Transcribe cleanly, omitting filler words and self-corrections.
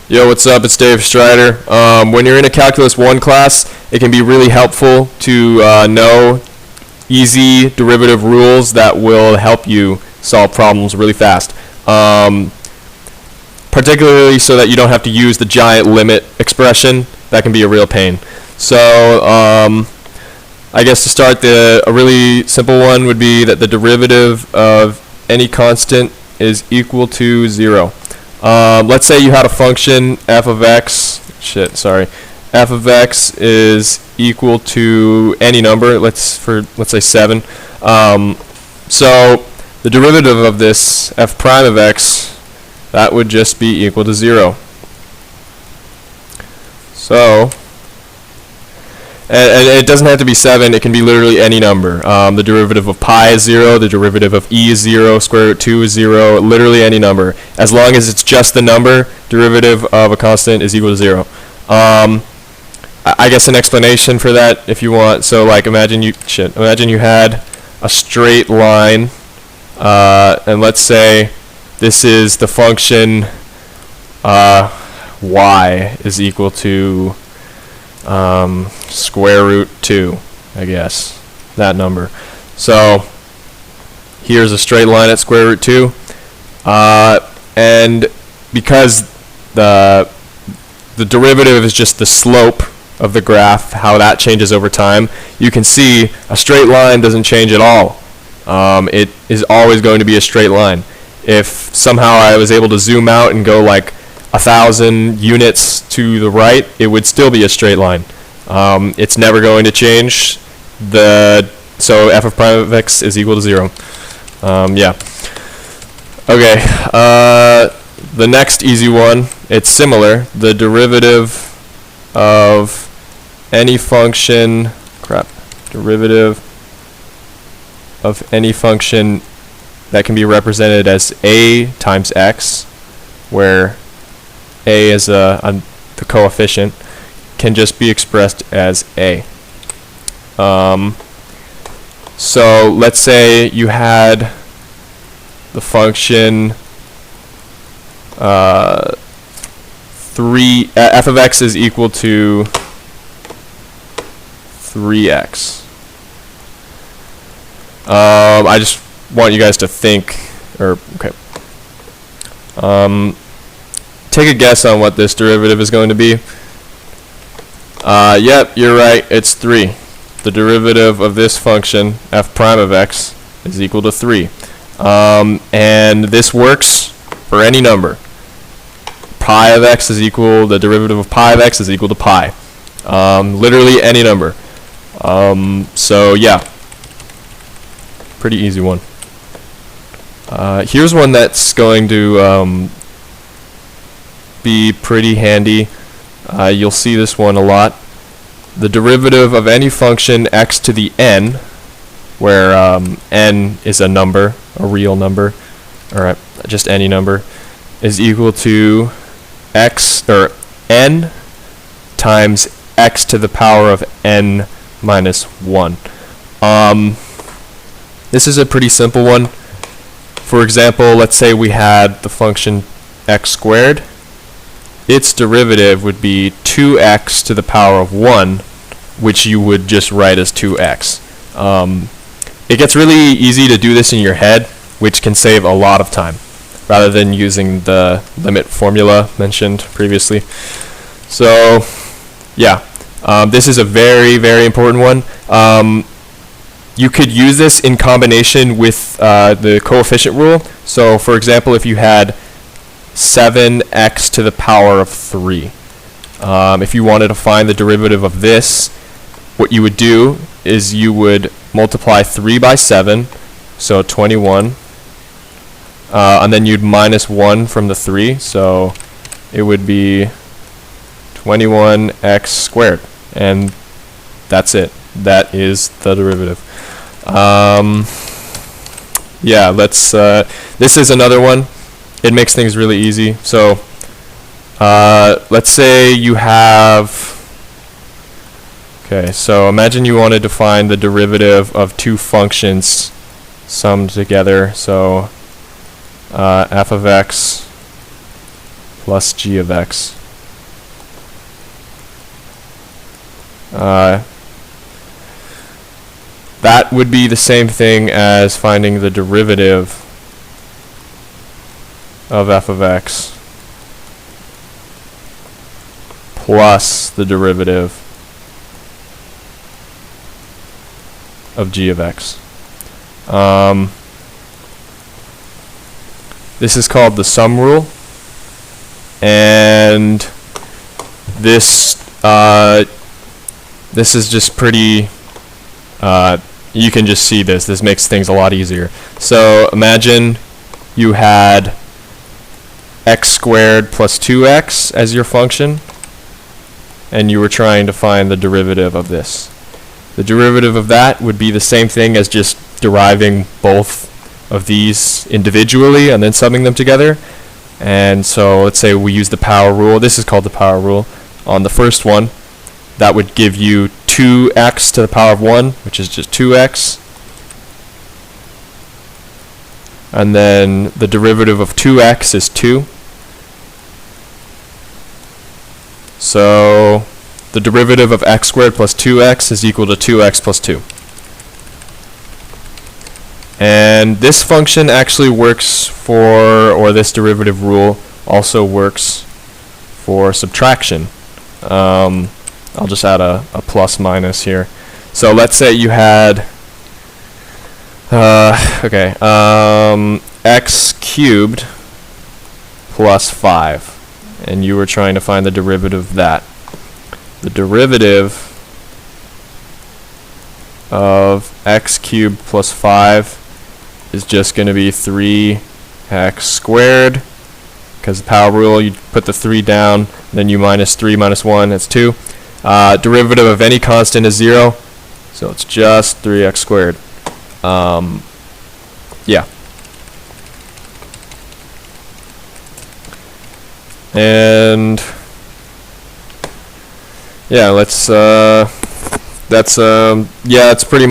Yo, what's up? It's Dave Strider. When you're in a Calculus 1 class, it can be really helpful to know easy derivative rules that will help you solve problems really fast. Particularly so that you don't have to use the giant limit expression. That can be a real pain. So I guess to start, a really simple one would be that the derivative of any constant is equal to 0. Let's say you had a function f of x. F of x is equal to any number. Let's say 7. So the derivative of this f prime of x, that would just be equal to 0. So, and it doesn't have to be 7, it can be literally any number. The derivative of pi is 0, the derivative of e is 0, square root 2 is 0, literally any number. As long as it's just the number, derivative of a constant is equal to 0. I guess an explanation for that if you want. So like imagine you had a straight line, and let's say this is the function y is equal to square root 2, I guess, that number. So here's a straight line at square root 2, and because the derivative is just the slope of the graph, how that changes over time, you can see a straight line doesn't change at all. It is always going to be a straight line. If somehow I was able to zoom out and go like 1,000 units to the right, it would still be a straight line. It's never going to change. So f of prime of x is equal to 0. Yeah. Okay. The next easy one, it's similar. The derivative of any function, derivative of any function that can be represented as a times x, where a is the coefficient, can just be expressed as a. So let's say you had the function f of x is equal to 3x. I just want you guys to think, take a guess on what this derivative is going to be. Yep, you're right, it's 3. The derivative of this function, f prime of x, is equal to 3. And this works for any number. Pi of x is equal, the derivative of pi of x is equal to pi. Literally any number. So yeah, pretty easy one. Here's one that's going to be pretty handy. You'll see this one a lot. The derivative of any function x to the n, where n is a number, a real number, or just any number, is equal to x, or n times x to the power of n minus 1. This is a pretty simple one. For example, let's say we had the function x squared. Its derivative would be 2x to the power of 1, which you would just write as 2x. It gets really easy to do this in your head, which can save a lot of time, rather than using the limit formula mentioned previously. So, yeah, this is a very, very important one. You could use this in combination with the coefficient rule. So, for example, if you had 7x to the power of 3. If you wanted to find the derivative of this, what you would do is you would multiply 3 by 7, so 21, and then you'd minus 1 from the 3, so it would be 21x squared, and that's it. That is the derivative. Yeah, this is another one. It makes things really easy. So let's say you have, so imagine you wanted to find the derivative of two functions summed together. So f of x plus g of x. That would be the same thing as finding the derivative of f of x plus the derivative of g of x. This is called the sum rule, and this is just pretty, you can just see this makes things a lot easier. So imagine you had x squared plus 2x as your function, and you were trying to find the derivative of this. The derivative of that would be the same thing as just deriving both of these individually and then summing them together. And so let's say we use the power rule. This is called the power rule. On the first one, that would give you 2x to the power of 1, which is just 2x. And then the derivative of 2x is 2. So the derivative of x squared plus 2x is equal to 2x plus 2. And this function actually works for, or this derivative rule also works for subtraction. I'll just add a plus minus here. So let's say you had x cubed plus 5, and you were trying to find the derivative of that. The derivative of x cubed plus 5 is just going to be 3x squared, because the power rule, you put the 3 down, then you minus 3 minus 1, that's 2. Derivative of any constant is 0, so it's just 3x squared. Yeah. And yeah, let's that's pretty